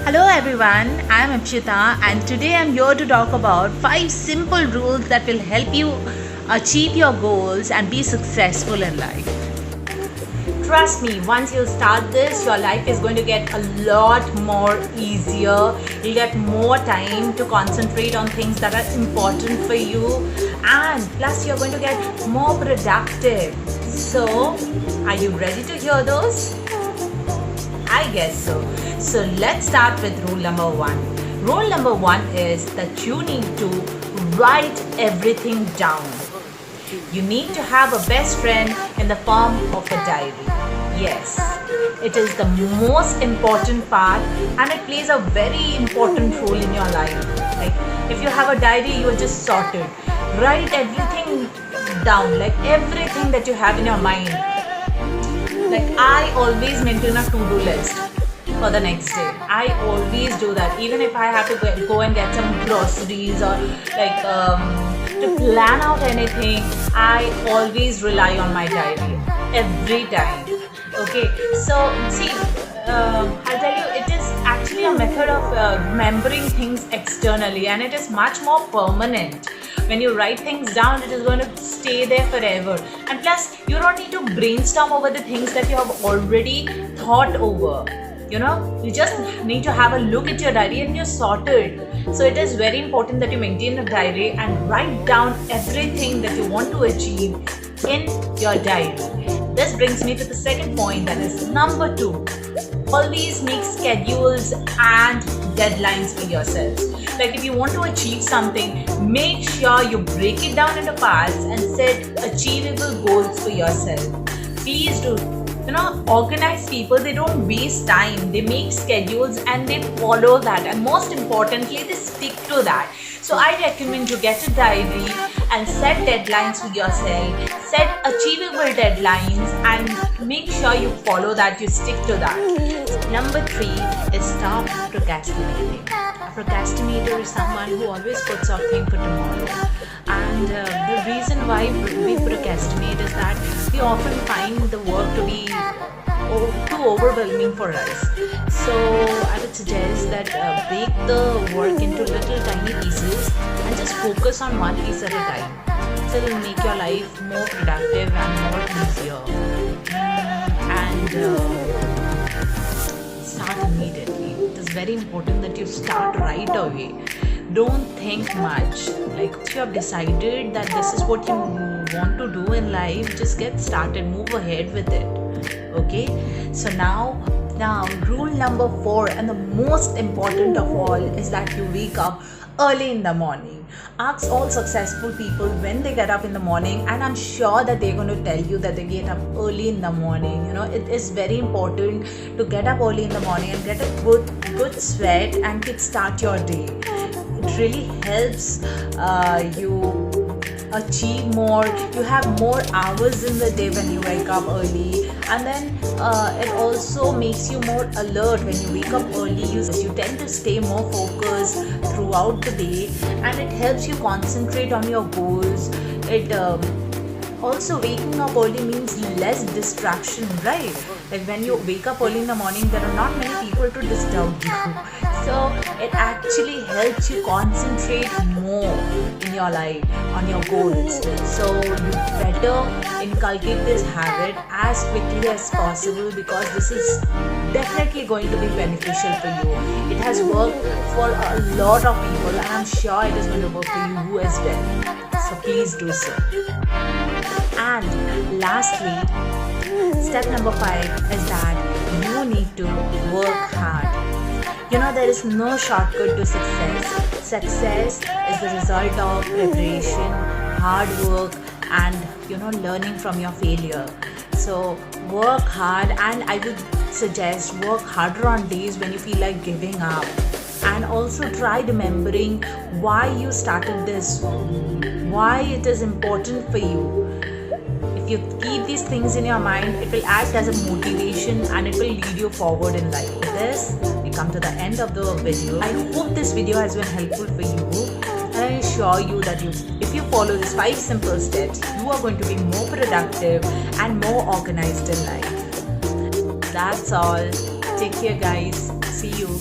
Hello everyone, I am Ipshita and today I am here to talk about 5 simple rules that will help you achieve your goals and be successful in life. Trust me, once you start this, your life is going to get a lot more easier. You'll get more time to concentrate on things that are important for you, and plus you're going to get more productive. So, are you ready to hear those? I guess so. So let's start with rule number 1. Rule number 1 is that you need to write everything down. You need to have a best friend in the form of a diary. Yes, it is the most important part and it plays a very important role in your life. Like if you have a diary, you are just sorted. Write everything down, like everything that you have in your mind. Like I always maintain a to-do list for the next day. I always do that. Even if I have to go and get some groceries or like to plan out anything, I always rely on my diary every time. Okay, so see, I'll tell you, it is actually a method of remembering things externally, and it is much more permanent. When you write things down, it is going to stay there forever. And plus, you don't need to brainstorm over the things that you have already thought over. You know, you just need to have a look at your diary and you're sorted. So it is very important that you maintain a diary and write down everything that you want to achieve in your diary. This brings me to the second point, that is number 2. Always make schedules and deadlines for yourselves. Like if you want to achieve something, make sure you break it down into parts and set achievable goals for yourself. Please do. You know, organized people, they don't waste time. They make schedules and they follow that. And most importantly, they stick to that. So I recommend you get a diary and set deadlines for yourself. Set achievable deadlines and make sure you follow that, you stick to that. Number 3 is stop procrastinating. A procrastinator is someone who always puts off things for tomorrow. And the reason why we procrastinate is that we often find the work to be too overwhelming for us. So I would suggest that break the work into little tiny pieces and just focus on one piece at a time. So it will make your life more productive and more easier. And start immediately. It is very important that you start right away. Don't think much. Like if you have decided that this is what you want to do in life, just get started, move ahead with it. Okay, so now rule number 4 and the most important of all is that you wake up early in the morning. Ask all successful people when they get up in the morning, and I'm sure that they're going to tell you that they get up early in the morning. You know, it is very important to get up early in the morning and get a good sweat and kickstart your day. It really helps you achieve more. You have more hours in the day when you wake up early, and then it also makes you more alert. When you wake up early, you tend to stay more focused throughout the day, and it helps you concentrate on your goals. It also, waking up early means less distraction, right? Like when you wake up early in the morning, there are not many people to disturb you. So it actually helps you concentrate more in your life on your goals. So you better inculcate this habit as quickly as possible, because this is definitely going to be beneficial for you. It has worked for a lot of people, and I'm sure it is going to work for you as well. So please do so. And lastly, step number 5 is that you need to work hard. You know, there is no shortcut to success. Success is the result of preparation, hard work, and learning from your failure. So work hard, and I would suggest work harder on days when you feel like giving up. And also try remembering why you started this, why it is important for you. If you keep these things in your mind, it will act as a motivation and it will lead you forward in life. With this, we come to the end of the video. I hope this video has been helpful for you, and I assure you that if you follow these 5 simple steps, you are going to be more productive and more organized in life. That's all. Take care, guys. See you.